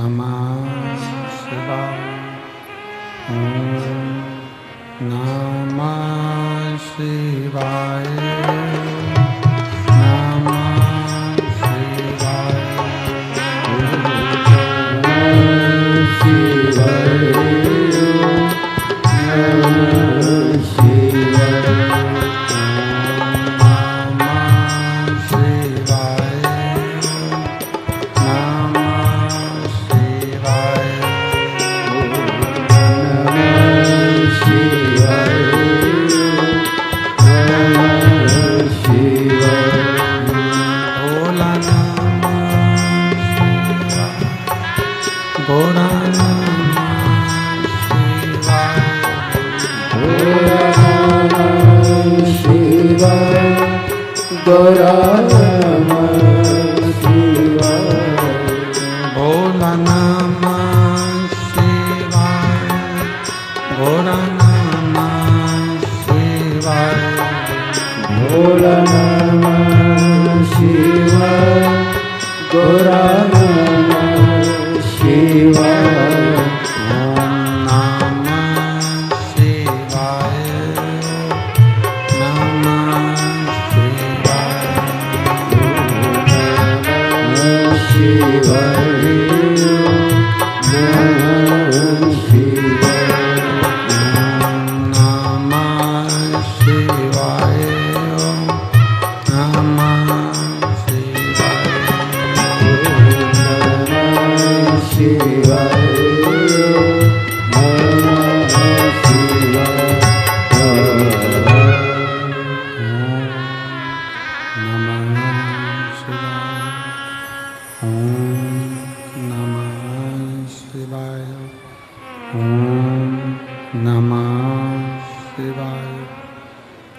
नमः शिवाय। ओम नमः शिवाय।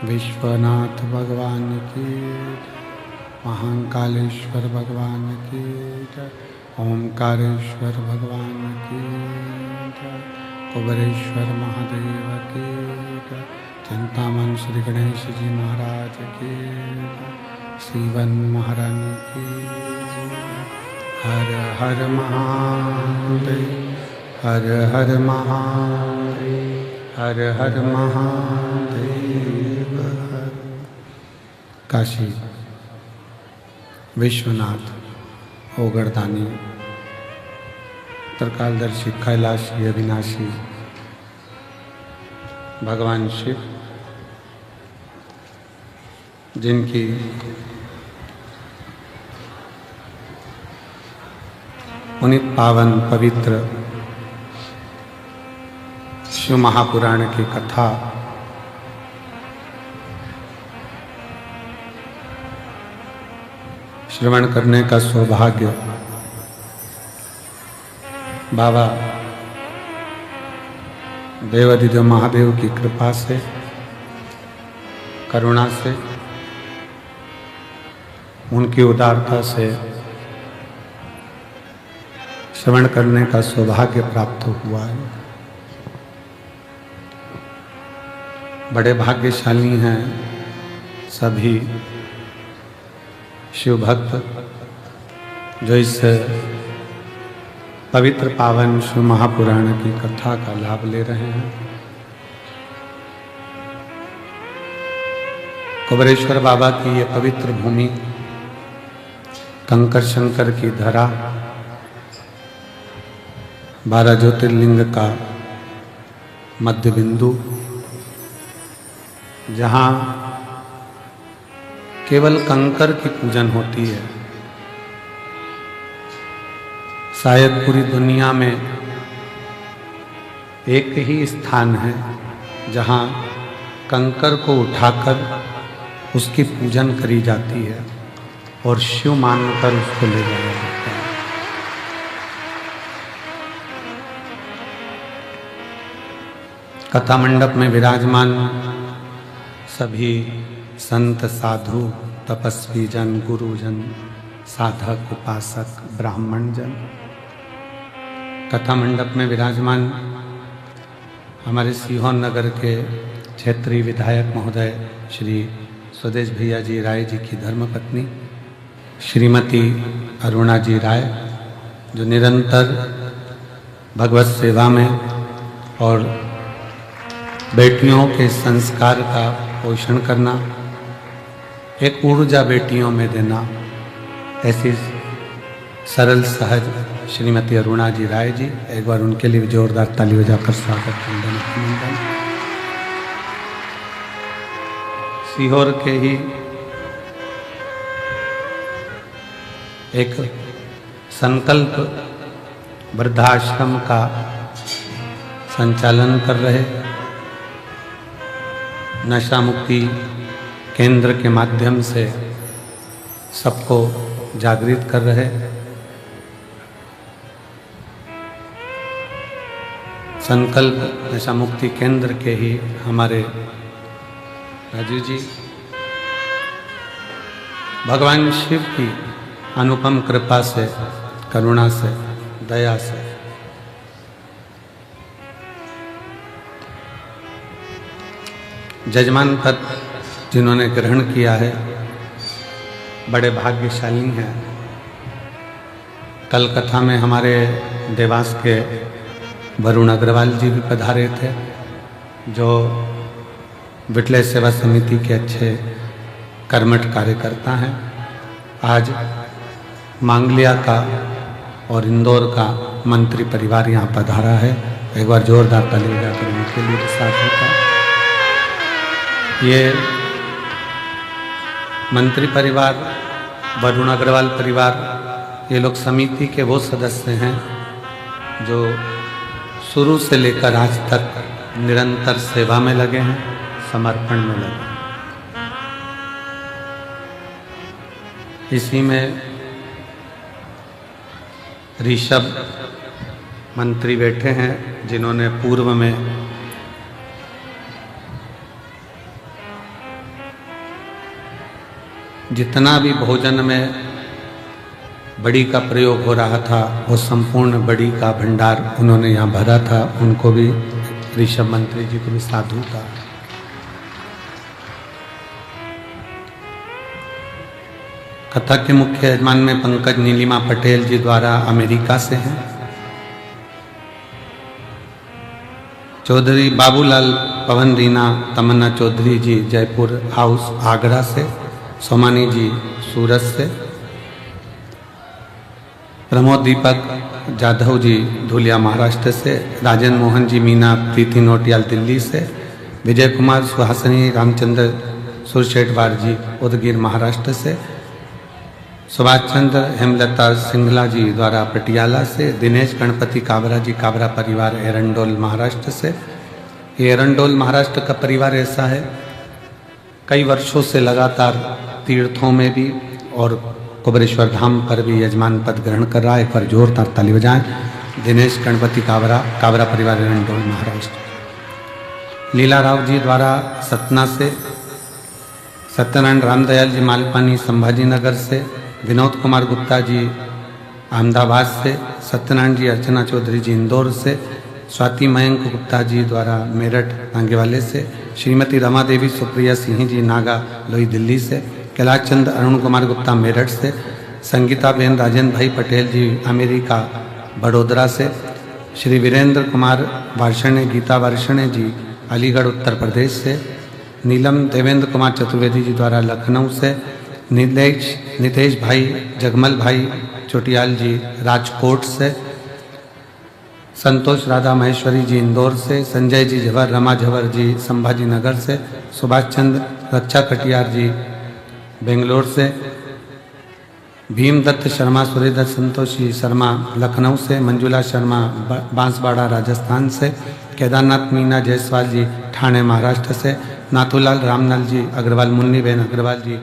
विश्वनाथ भगवान की, महाकालेश्वर भगवान की, ओमकारेश्वर भगवान की, कुबेरेश्वर महादेव की, चिंतामन श्री गणेश जी महाराज की, शिवन महारानी की। हर हर महादेव, हर हर महादेव, हर हर महादेव। काशी विश्वनाथ ओगरदानी त्रिकालदर्शी कैलाशी अविनाशी भगवान शिव, जिनकी पुनीत पावन पवित्र शिव महापुराण की कथा श्रवण करने का सौभाग्य बाबा देवाधिदेव महादेव की कृपा से, करुणा से, उनकी उदारता से श्रवण करने का सौभाग्य प्राप्त हुआ है। बड़े भाग्यशाली हैं सभी शिव भक्त जो इस पवित्र पावन शिव महापुराण की कथा का लाभ ले रहे हैं। कुबेरेश्वर बाबा की ये पवित्र भूमि, कंकर शंकर की धरा, 12 ज्योतिर्लिंग का मध्य बिंदु, जहाँ केवल कंकर की पूजन होती है। शायद पूरी दुनिया में एक ही स्थान है जहाँ कंकर को उठाकर उसकी पूजन करी जाती है और शिव मानकर उसको ले जाया जाता है। कथा मंडप में विराजमान सभी संत, साधु, तपस्वी जन, गुरुजन, साधक, उपासक, ब्राह्मण जन, कथा मंडप में विराजमान हमारे सीहोर नगर के क्षेत्रीय विधायक महोदय श्री स्वदेश भैया जी राय जी की धर्मपत्नी श्रीमती अरुणा जी राय, जो निरंतर भगवत सेवा में और बेटियों के संस्कार का पोषण करना, एक ऊर्जा बेटियों में देना, ऐसी सरल सहज श्रीमती अरुणा जी राय जी, एक बार उनके लिए जोरदार ताली बजाकर स्वागत अभिनंदन। सीहोर के ही एक संकल्प वृद्धाश्रम का संचालन कर रहे, नशा मुक्ति केंद्र के माध्यम से सबको जागृत कर रहे, संकल्प नशा मुक्ति केंद्र के ही हमारे राजू जी, भगवान शिव की अनुपम कृपा से, करुणा से, दया से जजमान पद जिन्होंने ग्रहण किया है, बड़े भाग्यशाली हैं। कल कथा में हमारे देवास के वरुण अग्रवाल जी भी पधारे थे, जो विटलय सेवा समिति के अच्छे कर्मठ कार्यकर्ता हैं। आज मांगलिया का और इंदौर का मंत्री परिवार यहाँ पधारा है, एक बार जोरदार ताली बजाकर उनके लिए साथ होता है। ये मंत्री परिवार, वरुण अग्रवाल परिवार, ये लोग समिति के वो सदस्य हैं जो शुरू से लेकर आज तक निरंतर सेवा में लगे हैं, समर्पण में लगे। इसी में ऋषभ मंत्री बैठे हैं, जिन्होंने पूर्व में जितना भी भोजन में बड़ी का प्रयोग हो रहा था, वो संपूर्ण बड़ी का भंडार उन्होंने यहाँ भरा था। उनको भी, ऋषभ मंत्री जी को भी साधु था। कथा के मुख्य यजमान में पंकज नीलिमा पटेल जी द्वारा अमेरिका से हैं, चौधरी बाबूलाल पवन रीना तमन्ना चौधरी जी जयपुर हाउस आगरा से, सोमानी जी सूरत से, प्रमोद दीपक जाधव जी धुलिया महाराष्ट्र से, राजेंद्र मोहन जी मीना प्रीति नोटियाल दिल्ली से, विजय कुमार सुहासिनी रामचंद्र सुरशेठवार जी उदगीर महाराष्ट्र से, सुभाष चंद्र हेमलता सिंगला जी द्वारा पटियाला से, दिनेश गणपति काबरा जी काबरा परिवार एरंडोल महाराष्ट्र से। ये एरंडोल महाराष्ट्र का परिवार ऐसा है, कई वर्षों से लगातार तीर्थों में भी और कुबरेश्वर धाम पर भी यजमान पद ग्रहण कर रहा है। एक बार जोरदार ताली बजाएं। दिनेश गणपति काबरा, काबरा परिवार एरंडोल महाराष्ट्र। लीला राव जी द्वारा सतना से, सत्यनारायण रामदयाल जी मालपानी संभाजी नगर से, विनोद कुमार गुप्ता जी अहमदाबाद से, सत्यनारायण जी अर्चना चौधरी जी इंदौर से, स्वाति मयंक गुप्ता जी द्वारा मेरठ नांगेवाले से, श्रीमती रमा देवी सुप्रिया सिंह जी नागा लोई दिल्ली से, कैलाश चंद अरुण कुमार गुप्ता मेरठ से, संगीता बेन राजेंद्र भाई पटेल जी अमेरिका बड़ोदरा से, श्री वीरेंद्र कुमार वार्षणे गीता वार्षणे जी अलीगढ़ उत्तर प्रदेश से, नीलम देवेंद्र कुमार चतुर्वेदी जी द्वारा लखनऊ से, नितेश भाई जगमल भाई चोटियाल जी राजकोट से, संतोष राधा महेश्वरी जी इंदौर से, संजय जी झवर रमा झवर जी संभाजी नगर से, सुभाष चंद्र रक्षा कटियार जी बेंगलोर से, भीमदत्त शर्मा सूर्यदत्त संतोषी शर्मा लखनऊ से, मंजुला शर्मा बांसवाड़ा राजस्थान से, केदारनाथ मीना जायसवाल जी ठाणे महाराष्ट्र से, नाथूलाल रामलाल जी अग्रवाल मुन्नी बेन अग्रवाल जी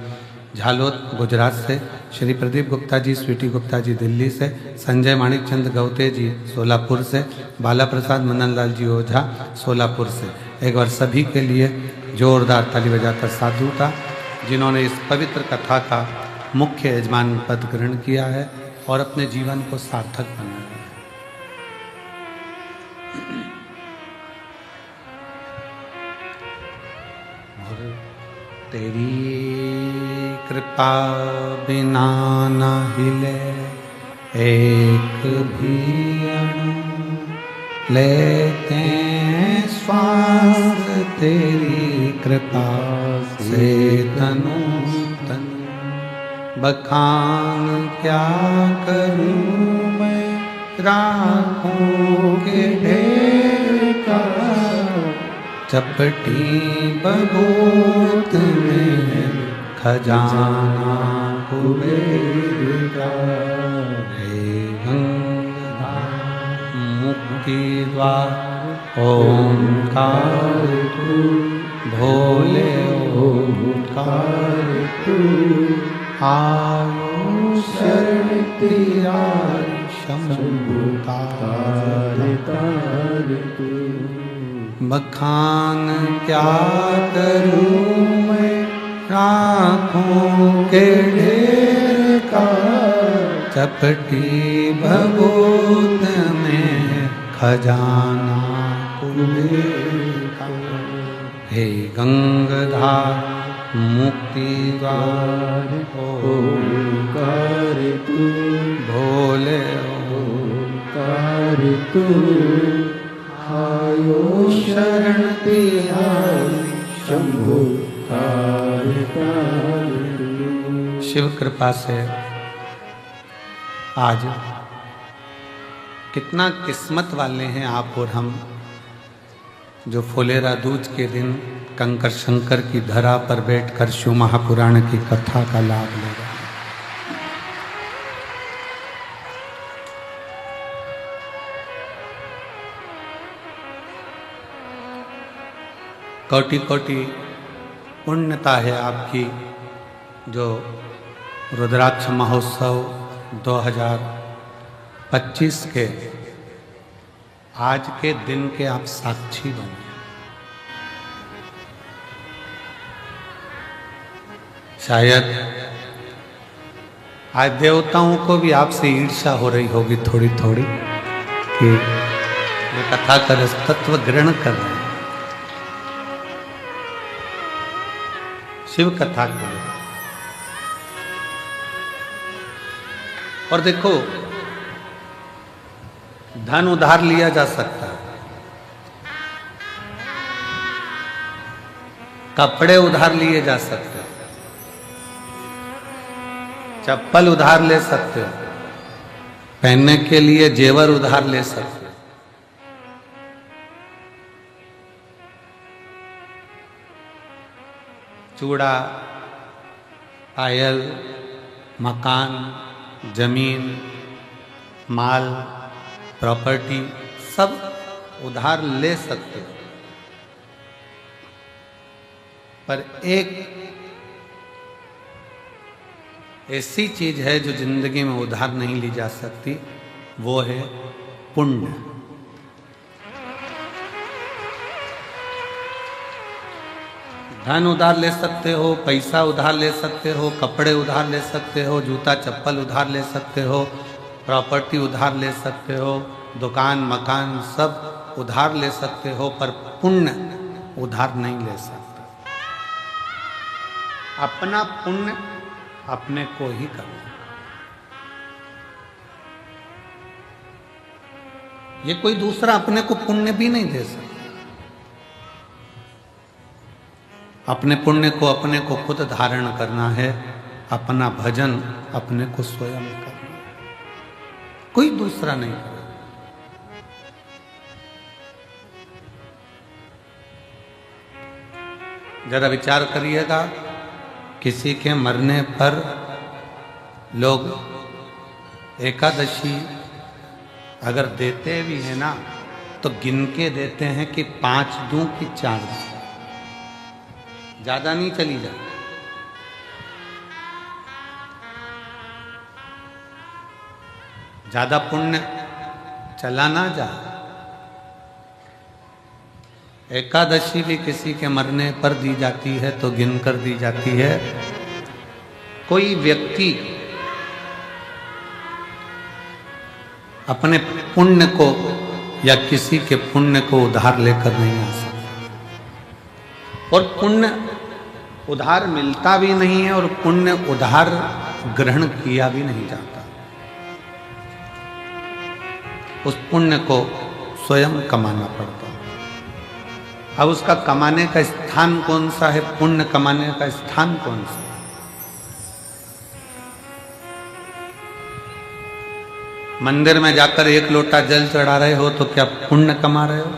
झालोद गुजरात से, श्री प्रदीप गुप्ता जी स्वीटी गुप्ता जी दिल्ली से, संजय माणिक चंद गौते जी सोलापुर से, बाला प्रसाद मनन लाल जी ओझा सोलापुर से। एक बार सभी के लिए जोरदार ताली बजाकर साधुता, जिन्होंने इस पवित्र कथा का मुख्य यजमान पद ग्रहण किया है और अपने जीवन को सार्थक बनाया है। और तेरी कृपा बिना न हिले एक भी अणु लेते श्वास तेरी कृपा से तनु तनु। बखान क्या करूं मैं राखों के ढेर का, चपटी बबूत में खजाना कुबेर का। हे गंगाधार मुक्ति द्वार ओंकार तू, भोले ओंकार तू। आयो शरण तेरा शंभु तार तार तू। बखान क्या करूं मैं राखों के ढेर का, चपटी भभूत में खजाना कुबेर का। हे गंगाधार मुक्ति द्वार ओंकार तू, भोले ओंकार तू। आयो शरण तिहारी शंभु तार तार। शिव कृपा से आज कितना किस्मत वाले हैं आप और हम, जो फुलेरा दूज के दिन कंकर शंकर की धरा पर बैठकर शिव महापुराण की कथा का लाभ ले रहे हैं। कोटि कोटि पुण्यता है आपकी, जो रुद्राक्ष महोत्सव 2025 के आज के दिन के आप साक्षी बने। शायद आज देवताओं को भी आपसे ईर्ष्या हो रही होगी थोड़ी थोड़ी, कि ये कथा का तत्व ग्रहण कर रहे हैं शिव कथा के लिए। और देखो, धन उधार लिया जा सकता है, कपड़े उधार लिए जा सकते हैं, चप्पल उधार ले सकते हो, पहनने के लिए जेवर उधार ले सकते हो। चूड़ा, पायल, मकान, जमीन, माल, प्रॉपर्टी सब उधार ले सकते हो। पर एक ऐसी चीज है जो जिंदगी में उधार नहीं ली जा सकती, वो है पुण्य। धन उधार ले सकते हो, पैसा उधार ले सकते हो, कपड़े उधार ले सकते हो, जूता चप्पल उधार ले सकते हो, प्रॉपर्टी उधार ले सकते हो, दुकान मकान सब उधार ले सकते हो, पर पुण्य उधार नहीं ले सकते। अपना पुण्य अपने को ही करना। ये कोई दूसरा अपने को पुण्य भी नहीं दे सकता। अपने पुण्य को अपने को खुद धारण करना है, अपना भजन अपने को स्वयं करना है, कोई दूसरा नहीं करेगा। जरा विचार करिएगा, किसी के मरने पर लोग एकादशी अगर देते भी हैं ना, तो गिन के देते हैं कि 5 दूं कि 4 दूं, ज्यादा नहीं चली जाए। ज्यादा पुण्य चला ना जाए। एकादशी भी किसी के मरने पर दी जाती है तो गिनकर दी जाती है। कोई व्यक्ति अपने पुण्य को या किसी के पुण्य को उधार लेकर नहीं आ सकता, और पुण्य उधार मिलता भी नहीं है, और पुण्य उधार ग्रहण किया भी नहीं जाता। उस पुण्य को स्वयं कमाना पड़ता है। अब उसका कमाने का स्थान कौन सा है, पुण्य कमाने का स्थान कौन सा? मंदिर में जाकर एक लोटा जल चढ़ा रहे हो तो क्या पुण्य कमा रहे हो?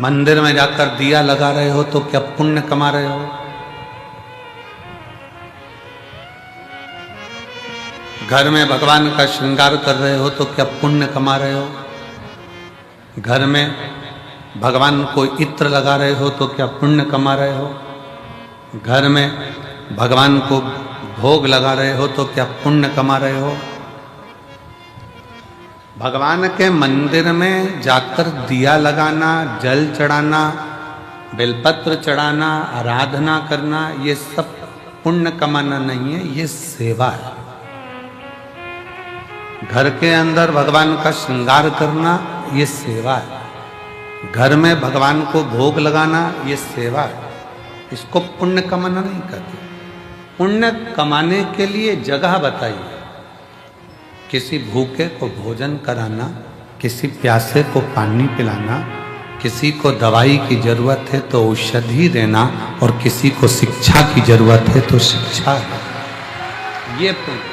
मंदिर में जाकर दिया लगा रहे हो तो क्या पुण्य कमा रहे हो? घर में भगवान का श्रृंगार कर रहे हो तो क्या पुण्य कमा रहे हो? घर में भगवान को इत्र लगा रहे हो तो क्या पुण्य कमा रहे हो? घर में भगवान को भोग लगा रहे हो तो क्या पुण्य कमा रहे हो? भगवान के मंदिर में जाकर दिया लगाना, जल चढ़ाना, बेलपत्र चढ़ाना, आराधना करना, ये सब पुण्य कमाना नहीं है, ये सेवा है। घर के अंदर भगवान का श्रृंगार करना, ये सेवा है। घर में भगवान को भोग लगाना, ये सेवा है। इसको पुण्य कमाना नहीं कहते। पुण्य कमाने के लिए जगह बताइए। किसी भूखे को भोजन कराना, किसी प्यासे को पानी पिलाना, किसी को दवाई की जरूरत है तो औषधि देना, और किसी को शिक्षा की जरूरत है तो शिक्षा देना, ये पुण्य।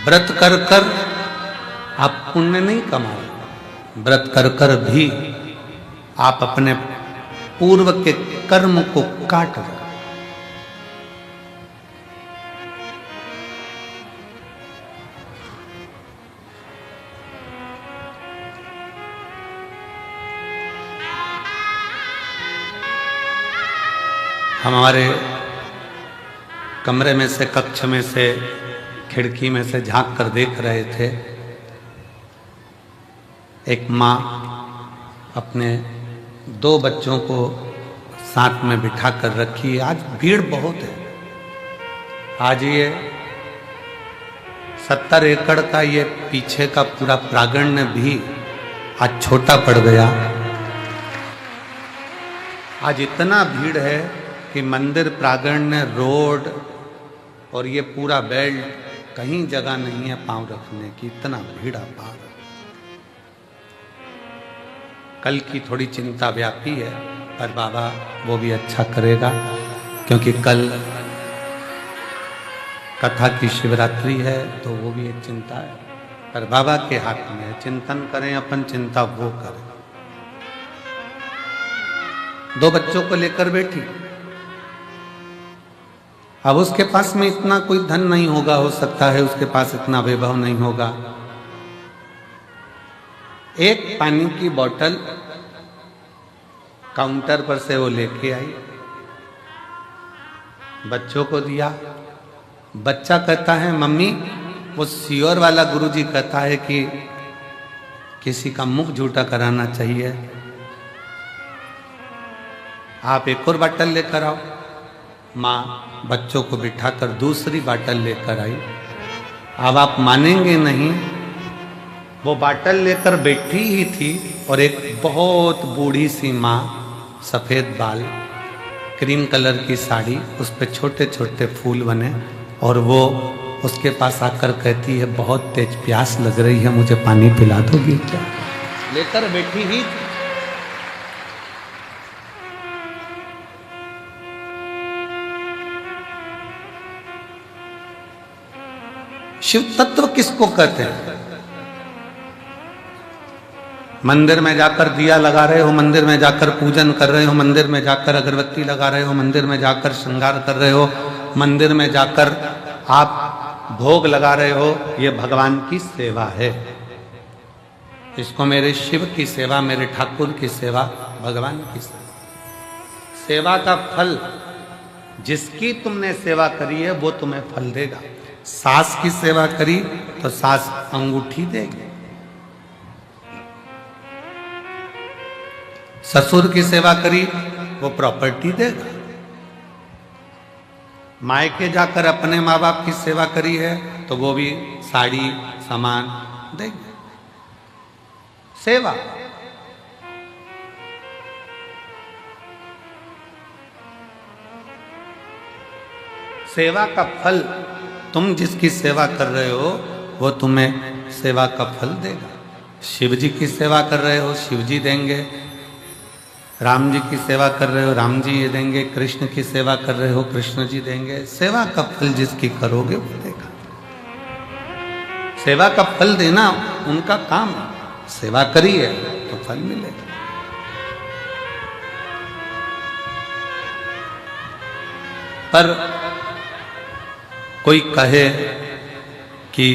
व्रत कर कर आप पुण्य नहीं कमा रहे। व्रत कर कर भी आप अपने पूर्व के कर्म को काट रहे। हमारे कमरे में से, कक्ष में से, खिड़की में से झांक कर देख रहे थे, एक माँ अपने 2 बच्चों को साथ में बिठा कर रखी है। आज भीड़ बहुत है। आज ये 70 एकड़ का ये पीछे का पूरा प्रांगण भी आज छोटा पड़ गया। आज इतना भीड़ है कि मंदिर प्रांगण, रोड और ये पूरा बेल्ट, कहीं जगह नहीं है पांव रखने की, इतना भीड़ पार। कल की थोड़ी चिंता व्यापी है, पर बाबा वो भी अच्छा करेगा, क्योंकि कल कथा की शिवरात्रि है, तो वो भी एक चिंता है, पर बाबा के हाथ में है। चिंतन करें अपन, चिंता वो करें। 2 बच्चों को लेकर बैठी। अब उसके पास में इतना कोई धन नहीं होगा, हो सकता है उसके पास इतना वैभव नहीं होगा। एक पानी की बोतल काउंटर पर से वो लेके आई, बच्चों को दिया। बच्चा कहता है, मम्मी, वो सियोर वाला गुरुजी कहता है कि किसी का मुख झूठा कराना चाहिए, आप एक और बोतल लेकर आओ। माँ बच्चों को बिठाकर दूसरी बोतल लेकर आई। अब आप मानेंगे नहीं, वो बोतल लेकर बैठी ही थी और एक बहुत बूढ़ी सी माँ, सफ़ेद बाल, क्रीम कलर की साड़ी, उस पे छोटे छोटे फूल बने, और वो उसके पास आकर कहती है, बहुत तेज प्यास लग रही है, मुझे पानी पिला दोगी क्या? लेकर बैठी ही। शिव तत्व किसको कहते हैं? मंदिर में जाकर दिया लगा रहे हो, मंदिर में जाकर पूजन कर रहे हो, मंदिर में जाकर अगरबत्ती लगा रहे हो, मंदिर में जाकर श्रृंगार कर रहे हो, मंदिर में जाकर आप भोग लगा रहे हो, ये भगवान की सेवा है। इसको मेरे शिव की सेवा, मेरे ठाकुर की सेवा, भगवान की सेवा। सेवा का फल, जिसकी तुमने सेवा करी है वो तुम्हें फल देगा। सास की सेवा करी तो सास अंगूठी देगी, ससुर की सेवा करी वो प्रॉपर्टी देगा, मायके जाकर अपने माँ बाप की सेवा करी है तो वो भी साड़ी सामान देंगे। सेवा सेवा का फल, तुम जिसकी सेवा कर रहे हो वो तुम्हें सेवा का फल देगा। शिव जी की सेवा कर रहे हो, शिव जी देंगे। राम जी की सेवा कर रहे हो, राम जी ये देंगे। कृष्ण की सेवा कर रहे हो, कृष्ण जी देंगे। सेवा का फल जिसकी करोगे वो देगा। सेवा का फल देना उनका काम है। सेवा करिए तो फल मिलेगा। पर कोई कहे कि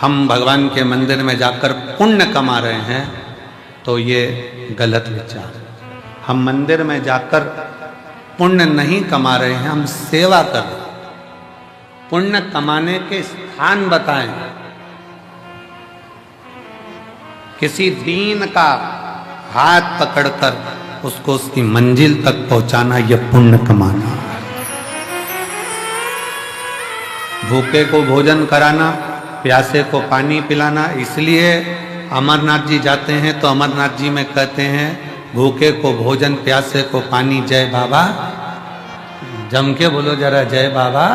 हम भगवान के मंदिर में जाकर पुण्य कमा रहे हैं, तो ये गलत विचार। हम मंदिर में जाकर पुण्य नहीं कमा रहे हैं, हम सेवा कर रहे हैं। पुण्य कमाने के स्थान बताएं। किसी दीन का हाथ पकड़कर उसको उसकी मंजिल तक पहुंचाना, यह पुण्य कमाना है। भूखे को भोजन कराना, प्यासे को पानी पिलाना। इसलिए अमरनाथ जी जाते हैं तो अमरनाथ जी में कहते हैं, भूखे को भोजन, प्यासे को पानी, जय बाबा। जम के बोलो जरा, जय बाबा।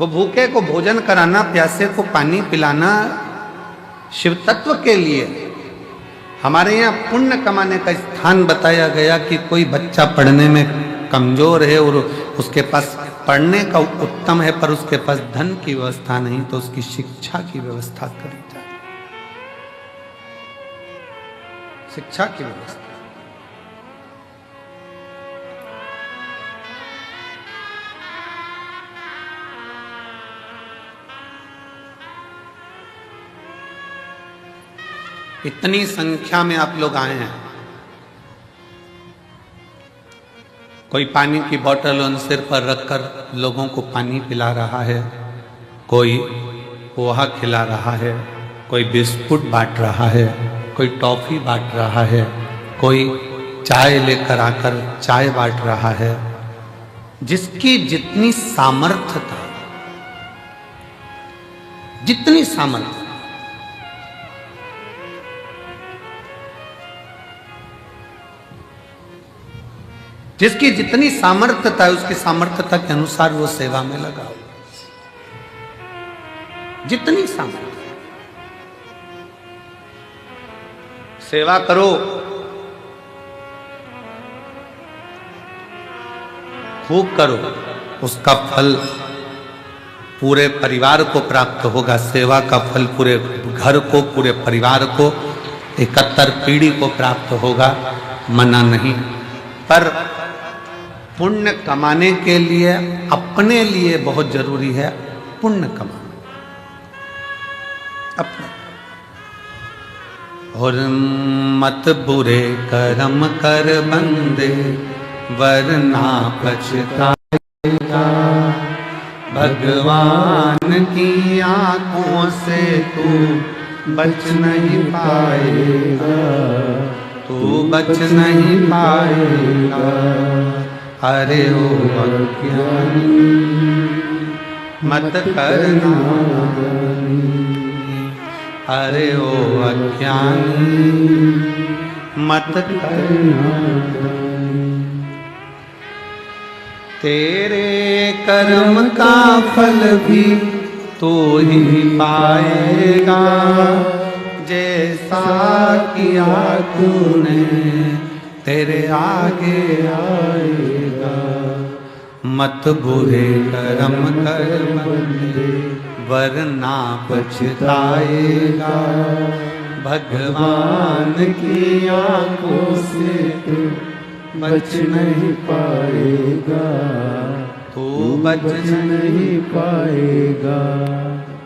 वो भूखे को भोजन कराना, प्यासे को पानी पिलाना शिव तत्व के लिए। हमारे यहाँ पुण्य कमाने का स्थान बताया गया कि कोई बच्चा पढ़ने में कमजोर है और उसके पास पढ़ने का उत्तम है, पर उसके पास धन की व्यवस्था नहीं, तो उसकी शिक्षा की व्यवस्था करी जाए। शिक्षा की व्यवस्था। इतनी संख्या में आप लोग आए हैं। कोई पानी की बोतल उन सिर पर रखकर लोगों को पानी पिला रहा है, कोई पोहा खिला रहा है, कोई बिस्कुट बांट रहा है, कोई टॉफी बांट रहा है, कोई चाय लेकर आकर चाय बांट रहा है। जिसकी जितनी सामर्थ्यता, जितनी सामर्थ्य, जिसकी जितनी सामर्थ्यता है, उसकी सामर्थ्यता के अनुसार वो सेवा में लगा। जितनी सामर्थ्य, सेवा करो, खूब करो, उसका फल पूरे परिवार को प्राप्त होगा। सेवा का फल पूरे घर को, पूरे परिवार को, 71 पीढ़ी को प्राप्त होगा, मना नहीं। पर पुण्य कमाने के लिए अपने लिए बहुत जरूरी है पुण्य कमाना अपने। और मत बुरे कर्म कर बंदे, वरना पछताएगा। भगवान की आंखों से तू बच नहीं पाएगा, तू बच नहीं पाएगा। अरे ओ अज्ञानी मत करना, अरे ओ अज्ञानी मत करना। तेरे कर्म का फल भी तू ही पाएगा, जैसा किया तूने तेरे आगे आएगा। मत बुरे कर्म कर बंदे, वरना पछताएगा। भगवान की आंखों से तू बच नहीं पाएगा, तू बच नहीं पाएगा।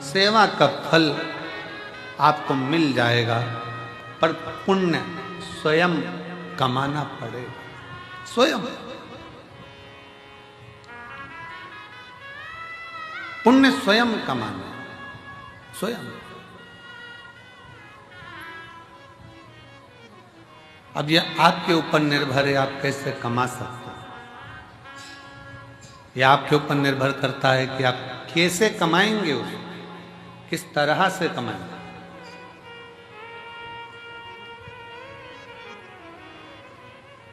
सेवा का फल आपको मिल जाएगा, पर पुण्य स्वयं कमाना पड़ेगा। स्वयं पुण्य स्वयं कमाना, स्वयं। अब यह आपके ऊपर निर्भर है, आप कैसे कमा सकते हैं। यह आपके ऊपर निर्भर करता है कि आप कैसे कमाएंगे, उसको किस तरह से कमाएंगे।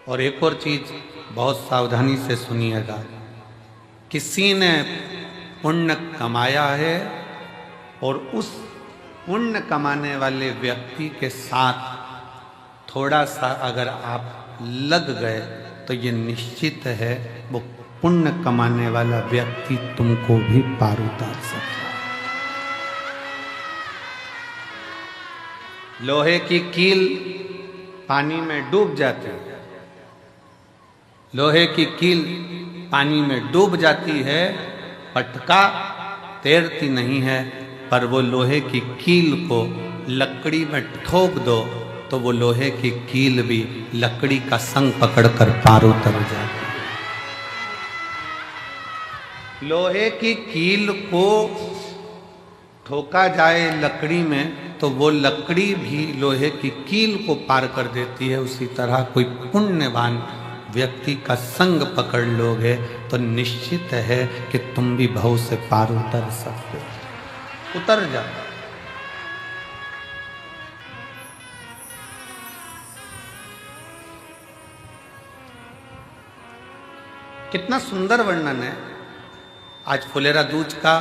और एक और चीज बहुत सावधानी से सुनिएगा, किसी ने पुण्य कमाया है और उस पुण्य कमाने वाले व्यक्ति के साथ थोड़ा सा अगर आप लग गए तो ये निश्चित है वो पुण्य कमाने वाला व्यक्ति तुमको भी पार उतार सकता है। लोहे की कील पानी में डूब जाती है, लोहे की कील पानी में डूब जाती है, पटका तैरती नहीं है, पर वो लोहे की कील को लकड़ी में ठोक दो तो वो लोहे की कील भी लकड़ी का संग पकड़कर पार उतर जाती है। लोहे की कील को ठोका जाए लकड़ी में तो वो लकड़ी भी लोहे की कील को पार कर देती है। उसी तरह कोई पुण्यवान व्यक्ति का संग पकड़ लोगे तो निश्चित है कि तुम भी भव से पार उतर सकते हो। उतर जाओ। कितना सुंदर वर्णन है। आज फुलेरा दूज का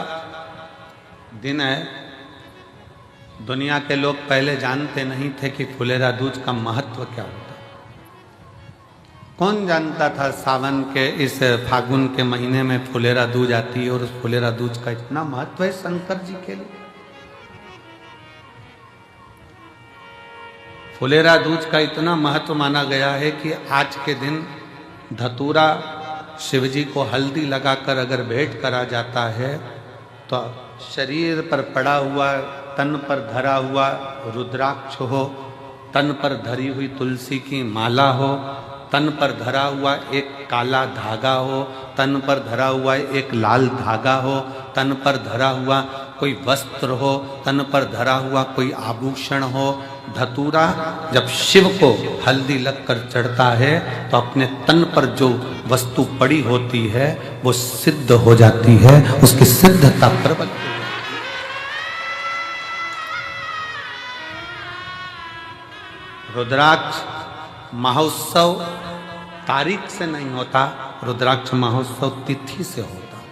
दिन है। दुनिया के लोग पहले जानते नहीं थे कि फुलेरा दूज का महत्व क्या होता। कौन जानता था सावन के इस फागुन के महीने में फुलेरा दूज आती है और उस फुलेरा दूज का इतना महत्व है शंकर जी के लिए। फुलेरा दूज का इतना महत्व माना गया है कि आज के दिन धतूरा शिव जी को हल्दी लगाकर अगर भेंट करा जाता है तो शरीर पर पड़ा हुआ, तन पर धरा हुआ रुद्राक्ष हो, तन पर धरी हुई तुलसी की माला हो, तन पर धरा हुआ एक काला धागा हो, तन पर धरा हुआ एक लाल धागा हो, तन पर धरा हुआ कोई वस्त्र हो, तन पर धरा हुआ कोई आभूषण हो। धतूरा जब शिव को हल्दी लगकर चढ़ता है तो अपने तन पर जो वस्तु पड़ी होती है वो सिद्ध हो जाती है, उसकी सिद्धता प्रबल हो जाती है। रुद्राक्ष महोत्सव तारीख से नहीं होता, रुद्राक्ष महोत्सव तिथि से होता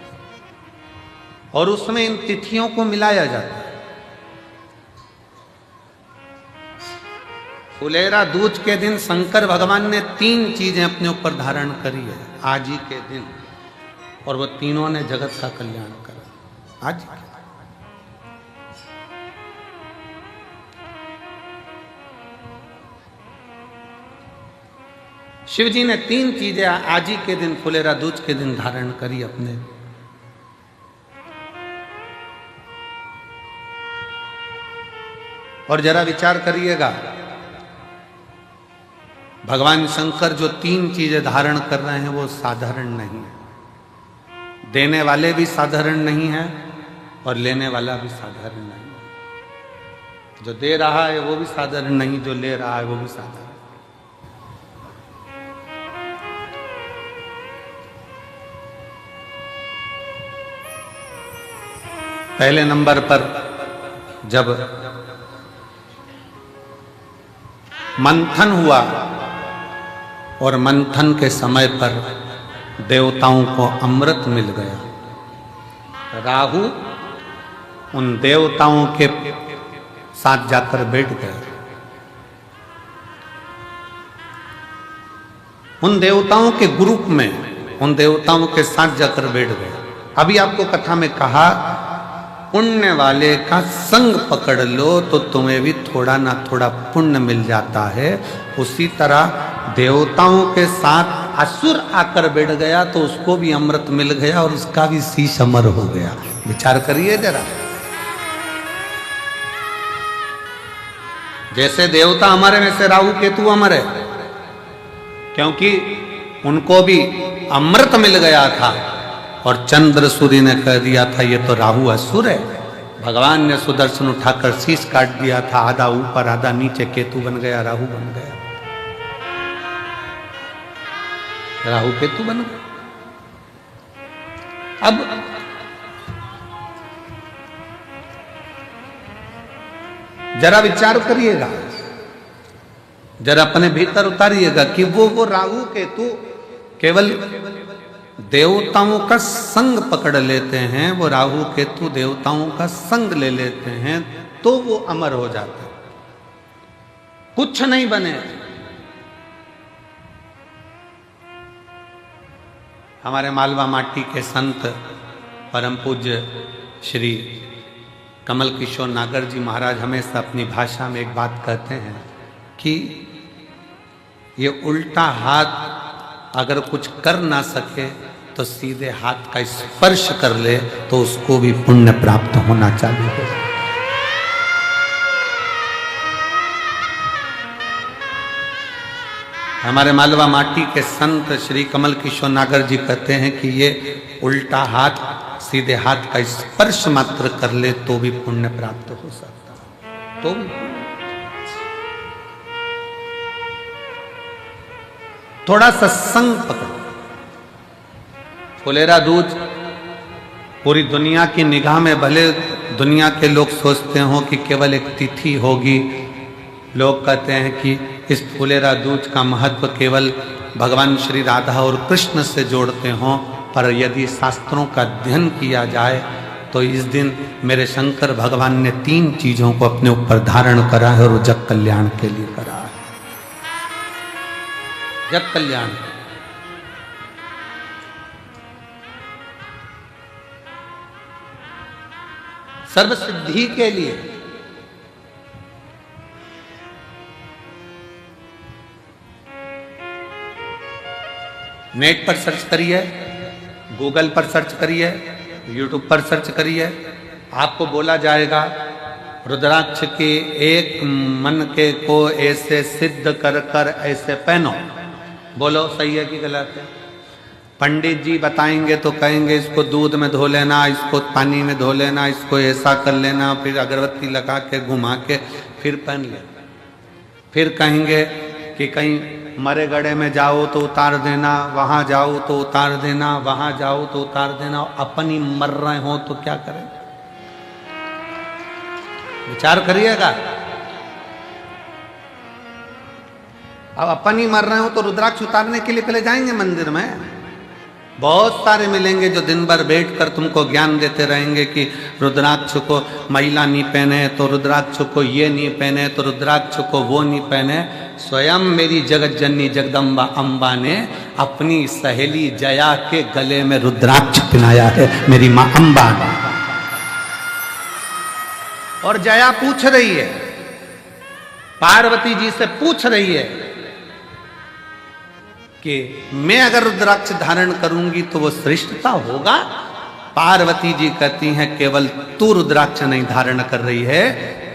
और उसमें इन तिथियों को मिलाया जाता है। फुलेरा दूज के दिन शंकर भगवान ने 3 चीजें अपने ऊपर धारण करी है आज ही के दिन, और वो तीनों ने जगत का कल्याण करा आज ही के दिन। शिव जी ने 3 चीजें आज ही के दिन फुलेरा दूज के दिन धारण करी अपने। और जरा विचार करिएगा, भगवान शंकर जो 3 चीजें धारण कर रहे हैं वो साधारण नहीं है। देने वाले भी साधारण नहीं है और लेने वाला भी साधारण नहीं है। जो दे रहा है वो भी साधारण नहीं, जो ले रहा है वो भी साधारण। पहले नंबर पर जब मंथन हुआ और मंथन के समय पर देवताओं को अमृत मिल गया, राहु उन देवताओं के साथ जाकर बैठ गए। उन देवताओं के ग्रुप में, उन देवताओं के साथ जाकर बैठ गए। अभी आपको कथा में कहा पुण्य वाले का संग पकड़ लो तो तुम्हें भी थोड़ा ना थोड़ा पुण्य मिल जाता है। उसी तरह देवताओं के साथ असुर आकर बैठ गया तो उसको भी अमृत मिल गया और उसका भी शीश अमर हो गया। विचार करिए जरा। जैसे देवता अमर है वैसे राहु केतु अमर है, क्योंकि उनको भी अमृत मिल गया था और चंद्र सूर्य ने कह दिया था ये तो राहु असुर है। भगवान ने सुदर्शन उठाकर शीश काट दिया था, आधा ऊपर आधा नीचे, केतु बन गया, राहु बन गया, राहु केतु बन गया। अब जरा विचार करिएगा, जरा अपने भीतर उतारिएगा कि वो राहु केतु केवल देवताओं का संग पकड़ लेते हैं, वो राहु केतु देवताओं का संग ले लेते हैं तो वो अमर हो जाते हैं, कुछ नहीं बने। हमारे मालवा माटी के संत परम पूज्य श्री कमल किशोर नागर जी महाराज हमेशा अपनी भाषा में एक बात कहते हैं कि ये उल्टा हाथ अगर कुछ कर ना सके तो सीधे हाथ का स्पर्श कर ले तो उसको भी पुण्य प्राप्त होना चाहिए। हमारे मालवा माटी के संत श्री कमल किशोर नागर जी कहते हैं कि ये उल्टा हाथ सीधे हाथ का स्पर्श मात्र कर ले तो भी पुण्य प्राप्त हो सकता है। तो थोड़ा सत्संग पकड़ो। फुलेरा दूज पूरी दुनिया की निगाह में भले दुनिया के लोग सोचते हो कि केवल एक तिथि होगी, लोग कहते हैं कि इस फुलेरा दूज का महत्व केवल भगवान श्री राधा और कृष्ण से जोड़ते हों, पर यदि शास्त्रों का अध्ययन किया जाए तो इस दिन मेरे शंकर भगवान ने 3 चीजों को अपने ऊपर धारण करा है और जग कल्याण के लिए करा है। जग कल्याण, सर्व सिद्धि के लिए। नेट पर सर्च करिए, गूगल पर सर्च करिए, यूट्यूब पर सर्च करिए, आपको बोला जाएगा रुद्राक्ष के एक मन के को ऐसे सिद्ध कर कर ऐसे पहनो। बोलो सही है कि गलत है? पंडित जी बताएंगे तो कहेंगे इसको दूध में धो लेना, इसको पानी में धो लेना, इसको ऐसा कर लेना, फिर अगरबत्ती लगा के घुमा के फिर पहन लेना। फिर कहेंगे कि कहीं मरे गड़े में जाओ तो उतार देना, वहां जाओ तो उतार देना, वहां जाओ तो उतार देना। अपन ही मर रहे हो तो क्या करें? विचार करिएगा। अब अपन ही मर रहे हो तो रुद्राक्ष उतारने के लिए पहले जाएंगे मंदिर में। बहुत सारे मिलेंगे जो दिन भर बैठ कर तुमको ज्ञान देते रहेंगे कि रुद्राक्ष को महिला नहीं पहने तो रुद्राक्ष को ये नहीं पहने तो रुद्राक्ष को वो नहीं पहने। स्वयं मेरी जगत जननी जगदम्बा अम्बा ने अपनी सहेली जया के गले में रुद्राक्ष पहनाया है, मेरी मां अम्बा ने। और जया पूछ रही है, पार्वती जी से पूछ रही है कि मैं अगर रुद्राक्ष धारण करूंगी तो वो श्रेष्ठता होगा? पार्वती जी कहती हैं केवल तू रुद्राक्ष नहीं धारण कर रही है,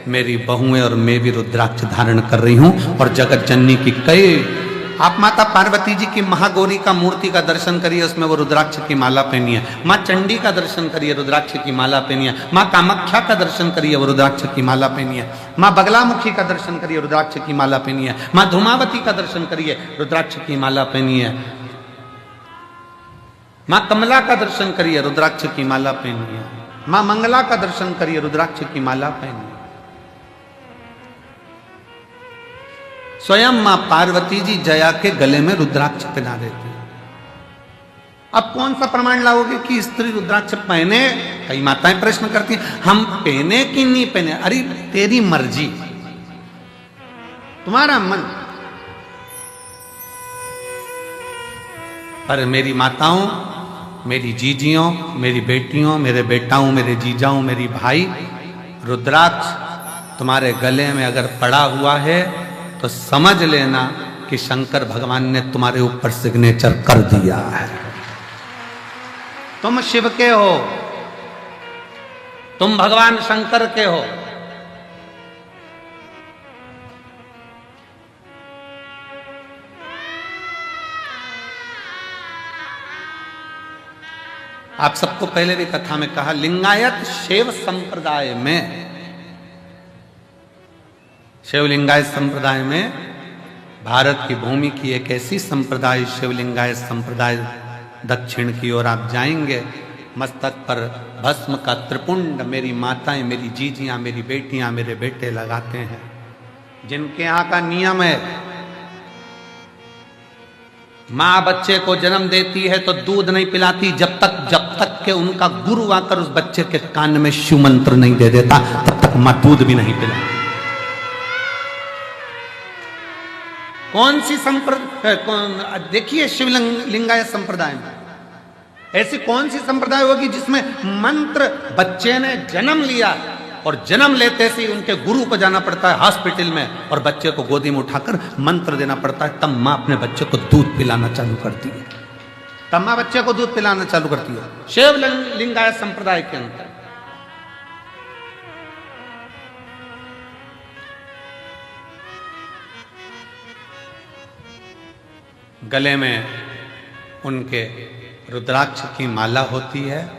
मेरी बहुएं और मैं भी रुद्राक्ष धारण कर रही हूं। और जगत जननी की कई, आप माता पार्वती जी की महागौरी का मूर्ति का दर्शन करिए, उसमें वो रुद्राक्ष की माला पहनी है। माँ चंडी का दर्शन करिए, रुद्राक्ष की माला पहनी है। माँ कामाख्या का दर्शन करिए, वो रुद्राक्ष की माला पहनी है। माँ बगलामुखी का दर्शन करिए, रुद्राक्ष की माला पहनी है। माँ धूमावती का दर्शन करिए, रुद्राक्ष की माला पहनी है। माँ कमला का दर्शन करिए, रुद्राक्ष की माला पहनी है। माँ मंगला का दर्शन करिए, रुद्राक्ष की माला पहनी है। स्वयं मां पार्वती जी जया के गले में रुद्राक्ष पहना देती है। अब कौन सा प्रमाण लाओगे कि स्त्री रुद्राक्ष पहने? कई माताएं प्रश्न करती हैं हम पहने कि नहीं पहने। अरे तेरी मर्जी, तुम्हारा मन। पर मेरी माताओं, मेरी जीजियों, मेरी बेटियों, मेरे बेटाओं, मेरे जीजाओं, मेरी भाई, रुद्राक्ष तुम्हारे गले में अगर पड़ा हुआ है तो समझ लेना कि शंकर भगवान ने तुम्हारे ऊपर सिग्नेचर कर दिया है। तुम शिव के हो, तुम भगवान शंकर के हो। आप सबको पहले भी कथा में कहा, लिंगायत शैव संप्रदाय में, शिवलिंगायत संप्रदाय में भारत की भूमि की एक ऐसी संप्रदाय शिवलिंगायत संप्रदाय, दक्षिण की ओर आप जाएंगे, मस्तक पर भस्म का त्रिपुंड मेरी माताएं, मेरी जीजियां, मेरी बेटियां, मेरे बेटे लगाते हैं। जिनके यहाँ का नियम है माँ बच्चे को जन्म देती है तो दूध नहीं पिलाती जब तक के उनका गुरु आकर उस बच्चे के कान में शिव मंत्र नहीं दे देता, तब तक माँ दूध भी नहीं पिलाती। कौन सी संप्रदाय, देखिए शिवलिंगायत संप्रदाय में ऐसी कौन सी संप्रदाय होगी जिसमें मंत्र, बच्चे ने जन्म लिया और जन्म लेते से उनके गुरु को जाना पड़ता है हॉस्पिटल में और बच्चे को गोदी में उठाकर मंत्र देना पड़ता है, तब मां अपने बच्चे को दूध पिलाना चालू करती है, तब मां बच्चे को दूध पिलाना चालू करती है। शिवलिंगायत संप्रदाय के अंदर गले में उनके रुद्राक्ष की माला होती है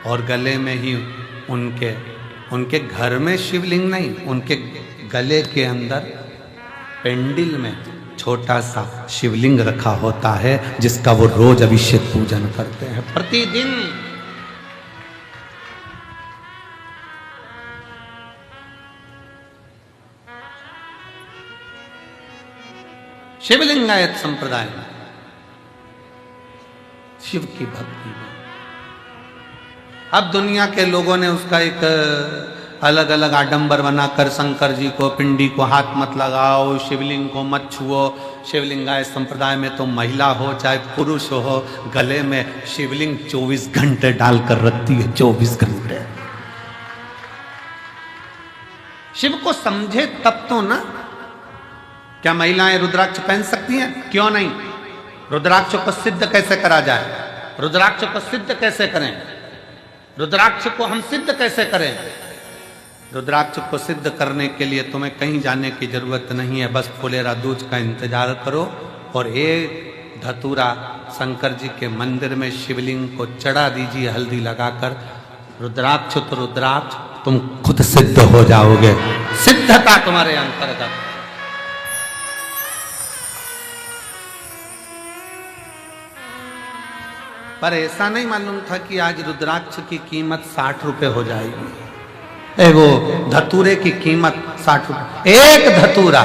और गले में ही उनके घर में शिवलिंग नहीं, उनके गले के अंदर पेंडिल में छोटा सा शिवलिंग रखा होता है जिसका वो रोज अभिषेक पूजन करते हैं प्रतिदिन। शिवलिंगायत संप्रदाय में शिव की भक्ति में अब दुनिया के लोगों ने उसका एक अलग अलग आडंबर बनाकर शंकर जी को, पिंडी को हाथ मत लगाओ, शिवलिंग को मत छुओ। शिवलिंगायत संप्रदाय में तो महिला हो चाहे पुरुष हो, गले में शिवलिंग 24 घंटे डालकर रखती है, 24 घंटे। शिव को समझे तब तो ना। क्या महिलाएं रुद्राक्ष पहन सकती हैं? क्यों नहीं। रुद्राक्ष को सिद्ध कैसे करा जाए, रुद्राक्ष को सिद्ध कैसे करें, रुद्राक्ष को हम सिद्ध कैसे करें। रुद्राक्ष को सिद्ध करने के लिए तुम्हें कहीं जाने की जरूरत नहीं है, बस फुलेरा दूज का इंतजार करो और एक धतूरा शंकर जी के मंदिर में शिवलिंग को चढ़ा दीजिए हल्दी लगाकर। रुद्राक्ष तो रुद्राक्ष, तुम खुद सिद्ध हो जाओगे, सिद्धता तुम्हारे अंतर्गत। पर ऐसा नहीं मालूम था कि आज रुद्राक्ष की कीमत 60 रुपए हो जाएगी। वो धतूरे की कीमत 60 रुपए, एक धतूरा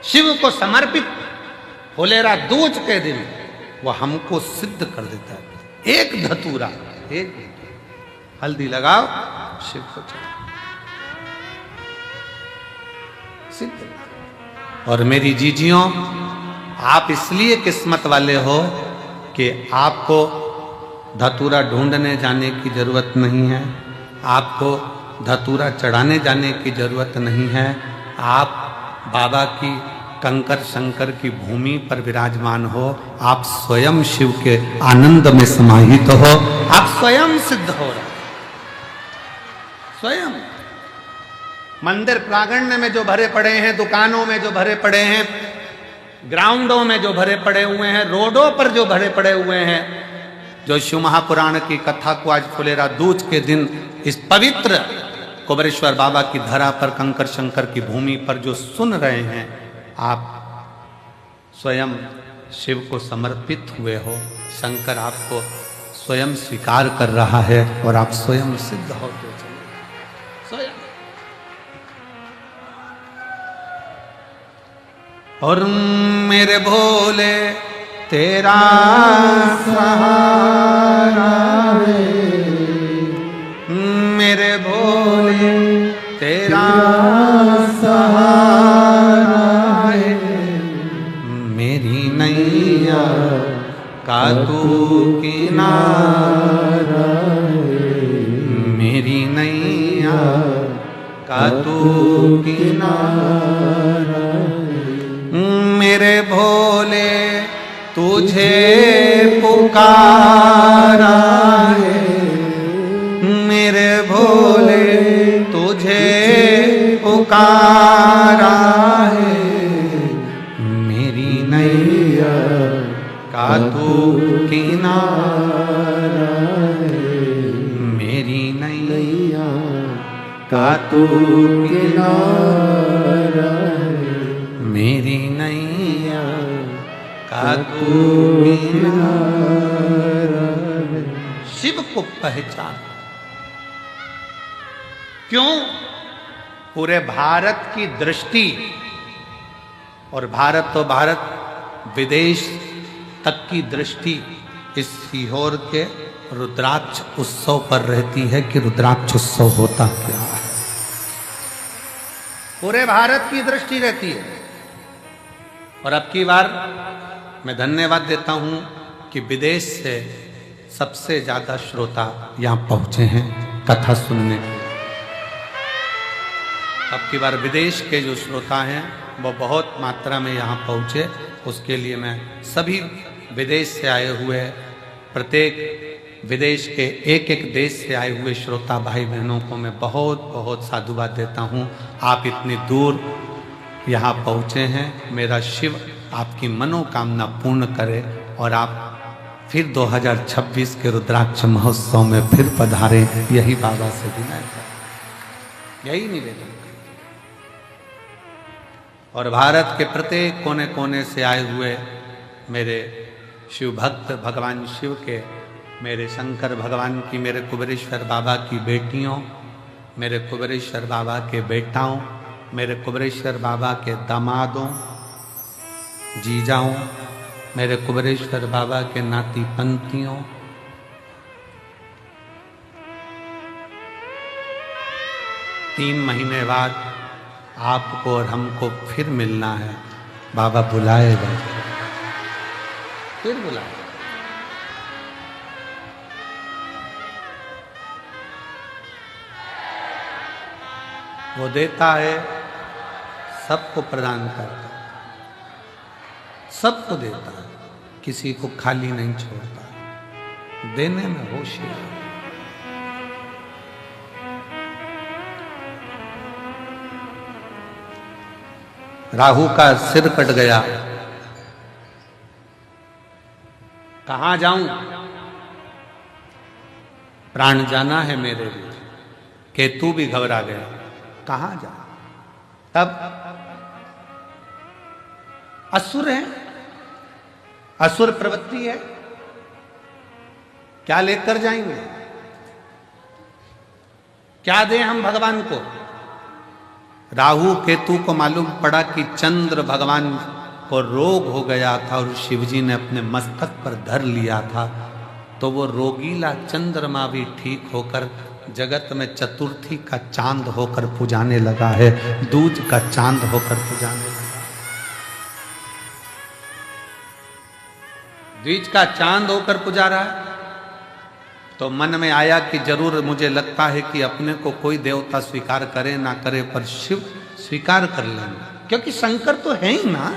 शिव को समर्पित फुलेरा दूज के दिन वो हमको सिद्ध कर देता है। एक धतूरा, एक हल्दी लगाओ, शिव को चढ़ाओ, सिद्ध। और मेरी जीजियों, आप इसलिए किस्मत वाले हो कि आपको धतूरा ढूंढने जाने की जरूरत नहीं है, आपको धतूरा चढ़ाने जाने की जरूरत नहीं है। आप बाबा की कंकर शंकर की भूमि पर विराजमान हो, आप स्वयं शिव के आनंद में समाहित हो, आप स्वयं सिद्ध हो रहे, स्वयं। मंदिर प्रांगण में जो भरे पड़े हैं, दुकानों में जो भरे पड़े हैं, ग्राउंडों में जो भरे पड़े हुए हैं, रोडों पर जो भरे पड़े हुए हैं, जो शिव महापुराण की कथा को आज फुलेरा दूज के दिन इस पवित्र कुबेरेश्वर बाबा की धरा पर, कंकर शंकर की भूमि पर जो सुन रहे हैं, आप स्वयं शिव को समर्पित हुए हो। शंकर आपको स्वयं स्वीकार कर रहा है और आप स्वयं सिद्ध होते चले, स्वयं। और मेरे भोले तेरा सहारा है, मेरे भोले तेरा सहारा है, मेरी नैया का तू किनारा है, मेरी नैया का तू किनारा। मेरे भोले तुझे पुकारा है, मेरे भोले तुझे पुकारा है, मेरी नैया का तू किनारा है, मेरी नैया का तू किनारा है, मेरी नैया का तू किनारा है। शिव को पहचान। क्यों? पूरे भारत की दृष्टि, और भारत तो भारत, विदेश तक की दृष्टि इस सीहोर के रुद्राक्ष उत्सव पर रहती है कि रुद्राक्ष उत्सव होता क्या है। पूरे भारत की दृष्टि रहती है। और अब की बार मैं धन्यवाद देता हूं कि विदेश से सबसे ज्यादा श्रोता यहां पहुंचे हैं कथा सुनने के लिए। अब की बार विदेश के जो श्रोता हैं वो बहुत मात्रा में यहां पहुंचे, उसके लिए मैं सभी विदेश से आए हुए, प्रत्येक विदेश के एक एक देश से आए हुए श्रोता भाई बहनों को मैं बहुत बहुत साधुवाद देता हूं। आप इतनी दूर यहाँ पहुँचे हैं। मेरा शिव आपकी मनोकामना पूर्ण करे और आप फिर 2026 के रुद्राक्ष महोत्सव में फिर पधारें, यही बाबा से विनय है, यही निवेदन। और भारत के प्रत्येक कोने कोने से आए हुए मेरे शिव भक्त, भगवान शिव के, मेरे शंकर भगवान की, मेरे कुबेरेश्वर बाबा की बेटियों, मेरे कुबेरेश्वर बाबा के बेटाओं, मेरे कुबेरेश्वर बाबा के दामादों, जीजाओं, मेरे कुबेरेश्वर बाबा के नाती पंथियों, तीन महीने बाद आपको और हमको फिर मिलना है। बाबा बुलाएगा, फिर बुलाएगा। वो देता है, सबको प्रदान करता है, सबको देता है, किसी को खाली नहीं छोड़ता, देने में होशियार। राहु का सिर कट गया, कहां जाऊं, प्राण जाना है मेरे भी। केतु भी घबरा गया, कहां जा। तब असुर है, असुर प्रवृत्ति है, क्या लेकर जाएंगे, क्या दें हम भगवान को। राहु केतु को मालूम पड़ा कि चंद्र भगवान को रोग हो गया था और शिवजी ने अपने मस्तक पर धर लिया था, तो वो रोगीला चंद्रमा भी ठीक होकर जगत में चतुर्थी का चांद होकर पुजाने लगा है, दूज का चांद होकर पुजाने लगा। द्विज का चांद होकर पुजा रहा है। तो मन में आया कि जरूर मुझे लगता है कि अपने को कोई देवता स्वीकार करे ना करे, पर शिव स्वीकार कर लेंगे, क्योंकि शंकर तो है ही ना।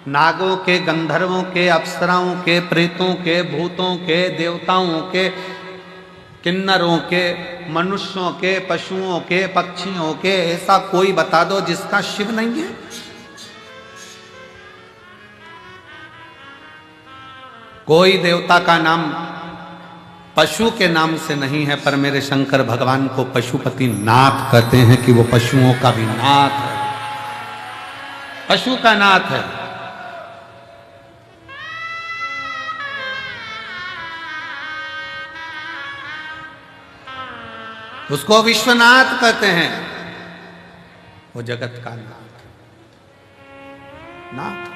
नागों के, गंधर्वों के, अप्सराओं के, प्रेतों के, भूतों के, देवताओं के, किन्नरों के, मनुष्यों के, पशुओं के, पक्षियों के, ऐसा कोई बता दो जिसका शिव नहीं है। कोई देवता का नाम पशु के नाम से नहीं है, पर मेरे शंकर भगवान को पशुपति नाथ कहते हैं कि वो पशुओं का भी नाथ है, पशु का नाथ है। उसको विश्वनाथ कहते हैं, वो जगत का नाथ, नाथ।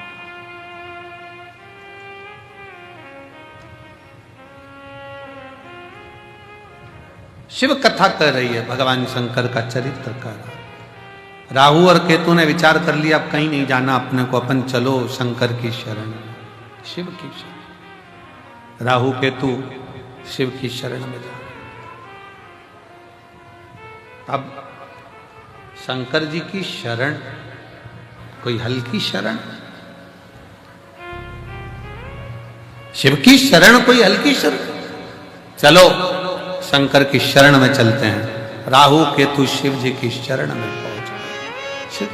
शिव कथा कर रही है, भगवान शंकर का चरित्र कर रहा है। राहु और केतु ने विचार कर लिया अब कहीं नहीं जाना अपने को, अपन चलो शंकर की शरण, शिव की शरण। राहु केतु शिव की शरण में जा। अब शंकर जी की शरण कोई हल्की शरण, शिव की शरण कोई हल्की शरण। चलो शंकर की शरण में चलते हैं। राहु केतु शिव जी की शरण में पहुंच गए। शिव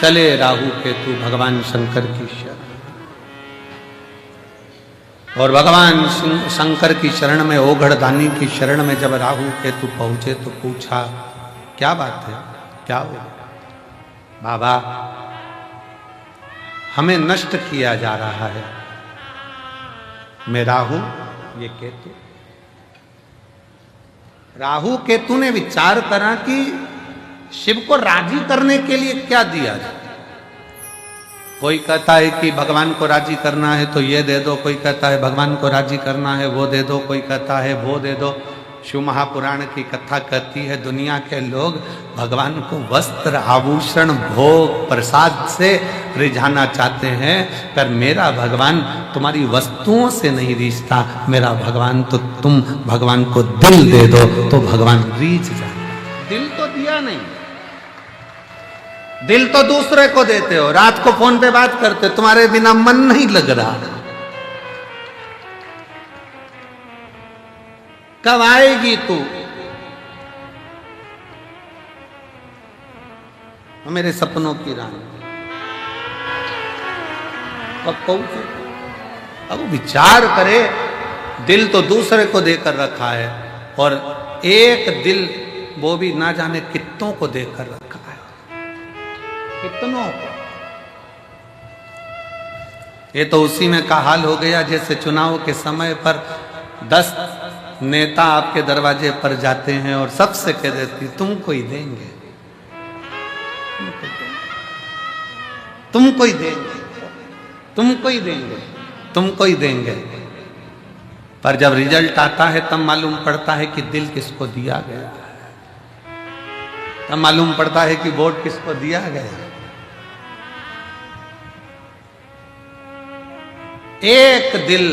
चले राहु केतु भगवान शंकर की शरण। और भगवान शंकर की शरण में, ओघड़दानी की शरण में जब राहु केतु पहुंचे तो पूछा क्या बात है, क्या हो? बाबा हमें नष्ट किया जा रहा है, मैं राहु ये केतु। राहु केतु ने विचार करा कि शिव को राजी करने के लिए क्या दिया जाए। कोई कहता है कि भगवान को राजी करना है तो ये दे दो, कोई कहता है भगवान को राजी करना है वो दे दो, कोई कहता है वो दे दो। शिव महापुराण की कथा कहती है दुनिया के लोग भगवान को वस्त्र, आभूषण, भोग, प्रसाद से रिझाना चाहते हैं, पर मेरा भगवान तुम्हारी वस्तुओं से नहीं रिझता, मेरा भगवान तो तुम भगवान को दिल दे दो तो भगवान रिझ जाए। दिल तो दिया नहीं, दिल तो दूसरे को देते हो। रात को फोन पे बात करते हो, तुम्हारे बिना मन नहीं लग रहा, कब आएगी तू? मेरे सपनों की रानी कब पहुंचे? अब विचार करे, दिल तो दूसरे को देकर रखा है और एक दिल वो भी ना जाने कितनों को देकर रखा है, कितनों को। ये तो उसी में का हाल हो गया जैसे चुनाव के समय पर 10 नेता आपके दरवाजे पर जाते हैं और सबसे कह देती तुमको ही देंगे, तुमको ही देंगे, तुमको ही देंगे, तुमको ही देंगे। पर जब रिजल्ट आता है तब मालूम पड़ता है कि दिल किसको दिया गया है, तब मालूम पड़ता है कि वोट किसको दिया गया। एक दिल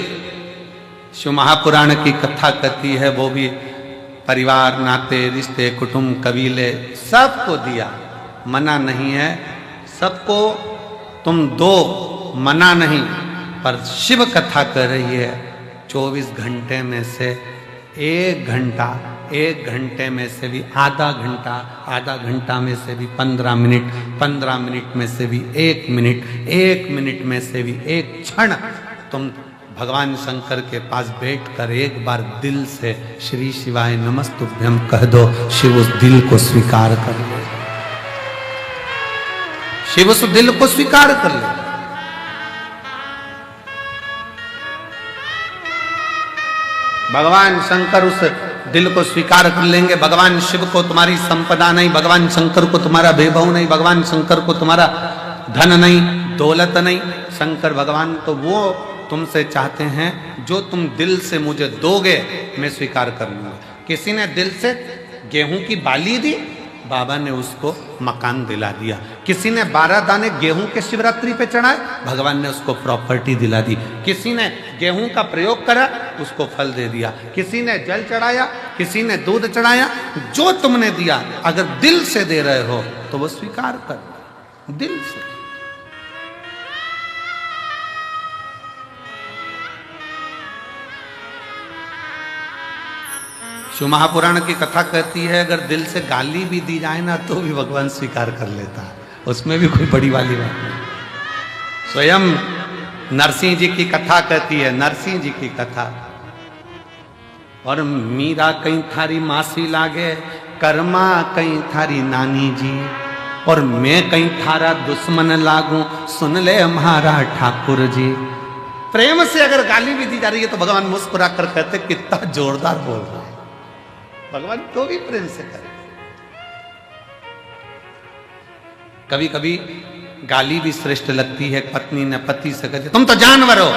शिव महापुराण की कथा कहती है, वो भी परिवार, नाते, रिश्ते, कुटुंब, कबीले सबको दिया, मना नहीं है सबको तुम दो, मना नहीं। पर शिव कथा कर रही है 24 घंटे में से 1 घंटा, 1 घंटे में से भी आधा घंटा, आधा घंटा में से भी 15 मिनट, 15 मिनट में से भी 1 मिनट, 1 मिनट में से भी 1 क्षण तुम भगवान शंकर के पास बैठकर एक बार दिल से श्री शिवाय नमस्तुभ्यम कह दो, शिव उस दिल को स्वीकार कर ले, शिव उस दिल को स्वीकार कर ले। भगवान शंकर उस दिल को स्वीकार कर लेंगे। भगवान शिव को तुम्हारी संपदा नहीं, भगवान शंकर को तुम्हारा वैभव नहीं, भगवान शंकर को तुम्हारा धन नहीं, दौलत नहीं। शंकर भगवान तो वो तुमसे चाहते हैं जो तुम दिल से मुझे दोगे मैं स्वीकार कर लूंगा। किसी ने दिल से गेहूं की बाली दी, बाबा ने उसको मकान दिला दिया। किसी ने 12 दाने गेहूं के शिवरात्रि पे चढ़ाए, भगवान ने उसको प्रॉपर्टी दिला दी। किसी ने गेहूं का प्रयोग करा, उसको फल दे दिया। किसी ने जल चढ़ाया, किसी ने दूध चढ़ाया। जो तुमने दिया अगर दिल से दे रहे हो तो वो स्वीकार कर, दिल से। शिव महापुराण की कथा कहती है अगर दिल से गाली भी दी जाए ना तो भी भगवान स्वीकार कर लेता है, उसमें भी कोई बड़ी वाली बात नहीं। स्वयं नरसिंह जी की कथा कहती है, नरसिंह जी की कथा, और मीरा कहीं थारी मासी लागे, कर्मा कहीं थारी नानी जी, और मैं कहीं थारा दुश्मन लागू, सुन ले हमारा ठाकुर जी। प्रेम से अगर गाली भी दी जा रही है तो भगवान मुस्कुरा कर कहते कितना जोरदार बोल रहा है। भगवान तो भी प्रेम से करे। कभी कभी गाली भी श्रेष्ठ लगती है। पत्नी ने पति से कहती तुम तो जानवर हो।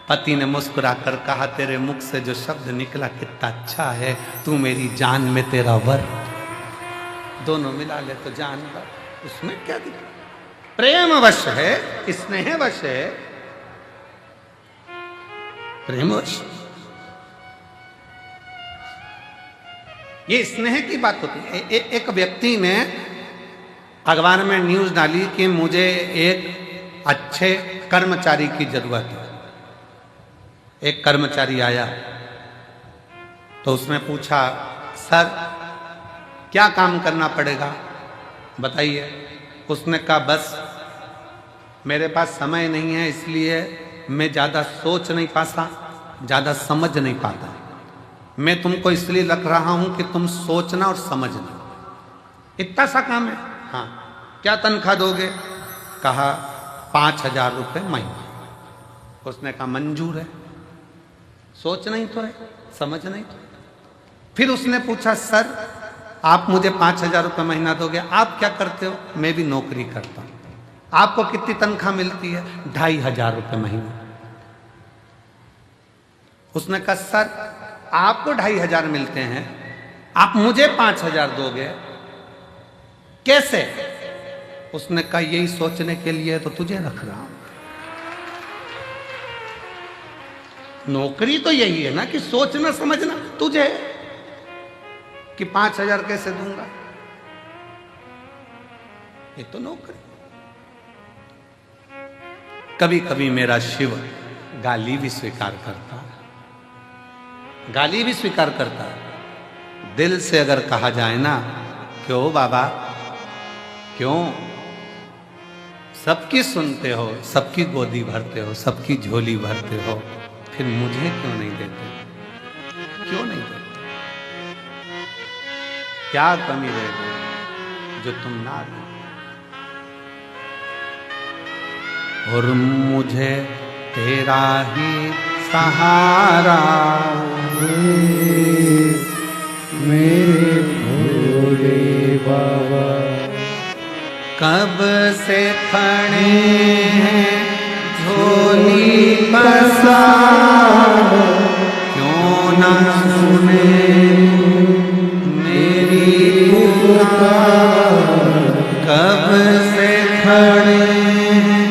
पति ने मुस्कुरा कर कहा तेरे मुख से जो शब्द निकला कितना अच्छा है, तू मेरी जान में तेरा वर। दोनों मिला ले तो जानवर, उसमें क्या दिखा? प्रेम वश है, स्नेह वश है, प्रेम वश। ये स्नेह की बात होती है। एक व्यक्ति ने अखबार में न्यूज डाली कि मुझे एक अच्छे कर्मचारी की जरूरत है। एक कर्मचारी आया तो उसने पूछा सर क्या काम करना पड़ेगा बताइए। उसने कहा बस मेरे पास समय नहीं है इसलिए मैं ज़्यादा सोच नहीं पाता, ज़्यादा समझ नहीं पाता। मैं तुमको इसलिए रख रहा हूं कि तुम सोचना और समझना, इतना सा काम है। हाँ, क्या तनख्वाह दोगे? कहा 5,000 रुपये महीना। उसने कहा मंजूर है, सोचना ही तो है, समझना ही तो है। फिर उसने पूछा सर आप मुझे 5,000 रुपये महीना दोगे, आप क्या करते हो? मैं भी नौकरी करता हूं। आपको कितनी तनख्वाह मिलती है? 2,500 रुपये महीना। उसने कहा सर आपको 2,500 मिलते हैं, आप मुझे 5,000 दोगे, कैसे? उसने कहा यही सोचने के लिए तो तुझे रख रहा हूं। नौकरी तो यही है ना कि सोचना समझना, तुझे कि 5,000 कैसे दूंगा, ये तो नौकरी। कभी कभी मेरा शिव गाली भी स्वीकार करता है, गाली भी स्वीकार करता है। दिल से अगर कहा जाए ना, क्यों बाबा क्यों, सबकी सुनते हो, सबकी गोदी भरते हो, सबकी झोली भरते हो, फिर मुझे क्यों नहीं देते? क्यों नहीं देते? क्या कमी रह गई जो तुम ना दो? और मुझे तेरा ही सहारा मेरे भोले बाबा, कब से खड़े हैं झोली पसार, क्यों ना सुने मेरी पुकार, कब से खड़े हैं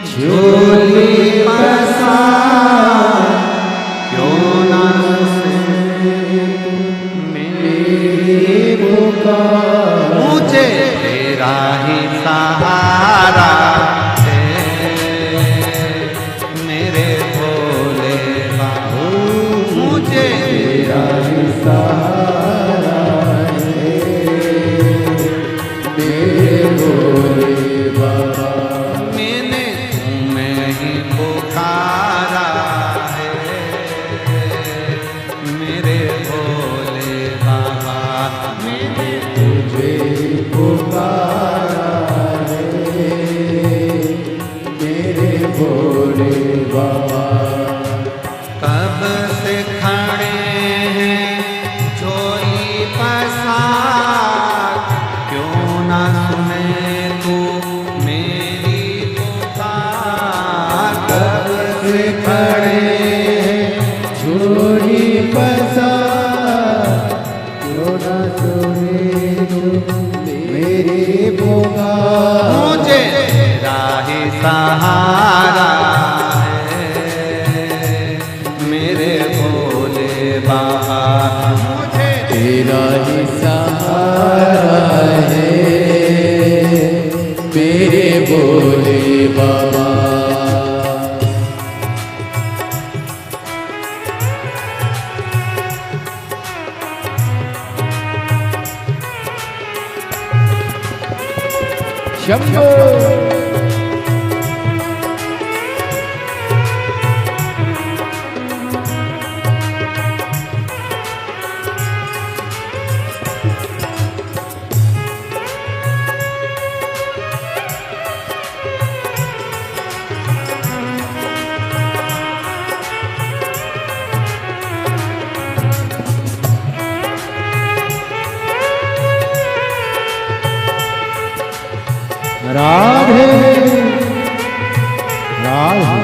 झोली पसार, क्यों ना सुने मेरी पुकार। मुझे तेरा ही सहारा है मेरे भोले बाबा, मुझे तेरा ही सहारा है मेरे भोले बाबा, मैंने तुम्हें ही पुकारा है मेरे भोले बाबा, मैंने तुझे पुकारा है मेरे भोले बाबा। कब से खड़े हैं झोली पसार, क्यों ना सुने तू मेरी पुकार, कब से खड़े हैं झोली पसार, क्यों ना सुने तू मेरी पुकार। मुझे तेरा ही सहारा है मेरे भोले बाबा, मुझे तेरा ही सहारा है मेरे भोले बाबा। शंभो राधे राधे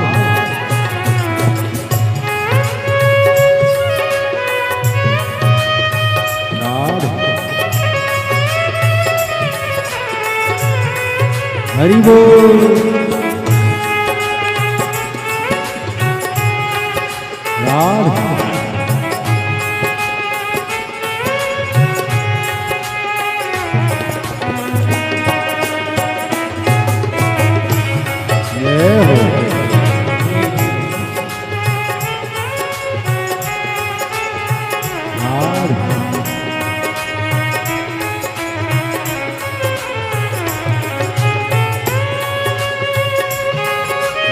राधे हरि बोल राधे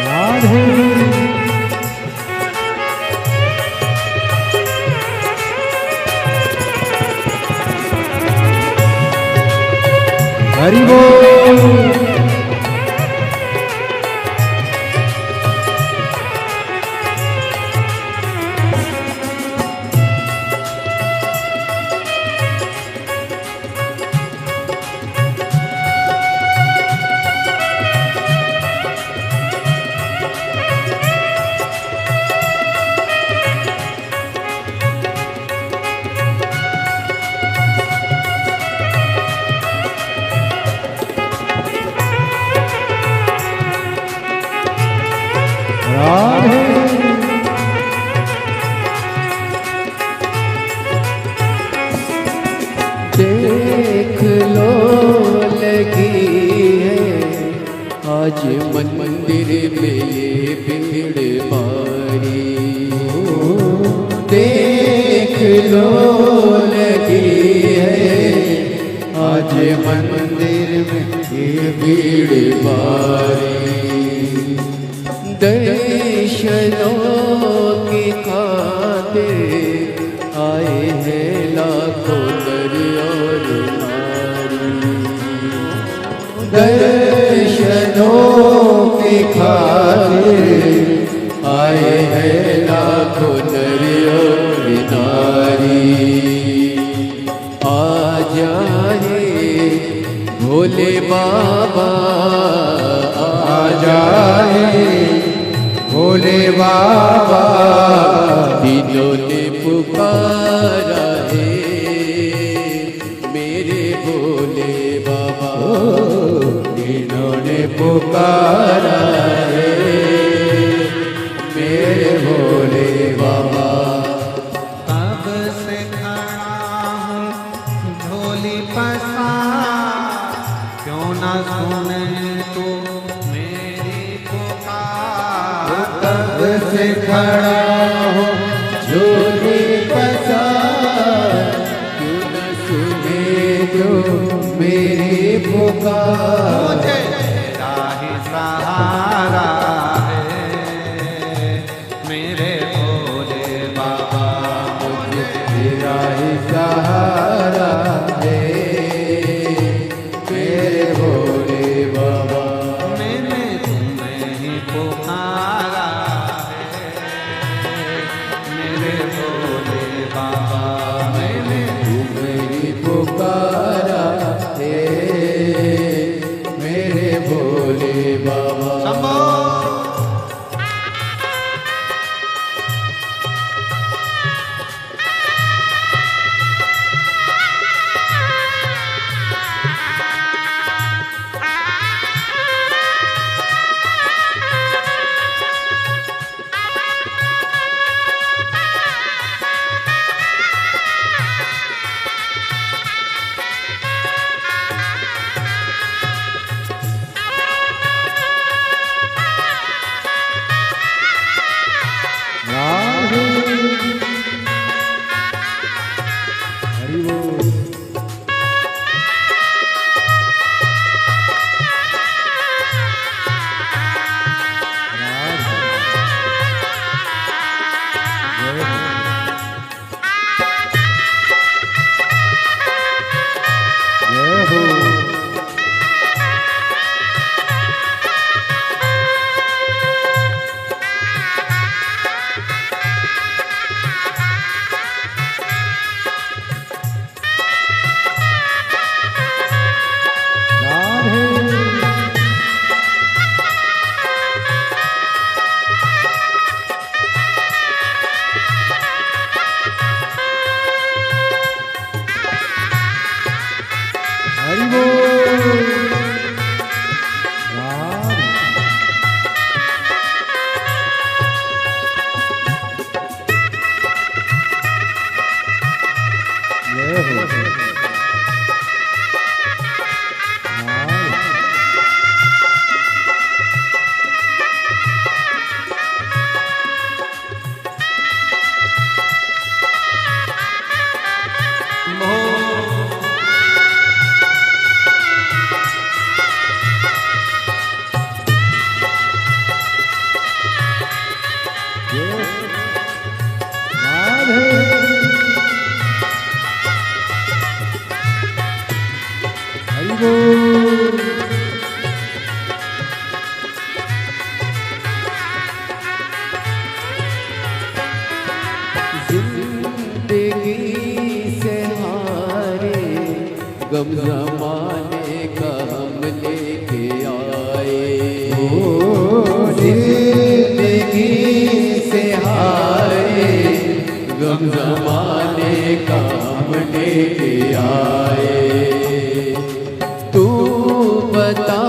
राधे हरि बोल राधे देख लो लगी है आज मंदिर में ये भीड़ भारी। देख लो लगी है आज मंदिर में ये भीड़ भारी। दर्शनों की खातिर आए हैं लाखों नर और नारी। दर्शनों की खातिर आए हैं लाखों नर और नारी। आ जाए भोले बाबा आ जाए भोले बाबा तीनों ने पुकारा है मेरे भोले बाबा। तीनों ने पुकारा है मेरे भोले बाबा। तब से खड़ा हूँ झोली पसार, क्यों न सुने तू मेरी पुकार। तब से खड़ा हो झोली पसार, क्यों न सुने जो मेरी पुकार। मुझे तेरा ही सहारा है मेरे भोले बाबा। मुझे तेरा ही सहारा है मेरे भोले बाबा। मैंने तुम्हें ही पुकारा है मेरे भोले बाबा। मैंने तुम्हें ही पुकारा है मेरे भोले बाबा। शंभो राधे हरि बोल जय हो हरि बोल राधे जय हो राधे हरि बोल गम जमाने का हम लेके आए। जिंदगी से हारे गम जमाने का हम लेके आए। तू बता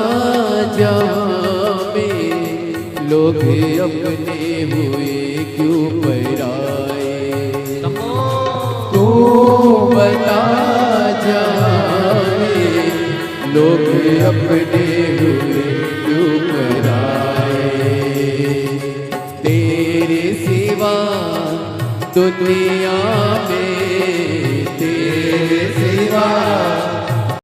जहाँ में लोग अपने हुए क्यों पराए। तू बता जहाँ में लोग अपने हुए क्यों पराए। तेरे सिवा दुनिया में तेरे सिवा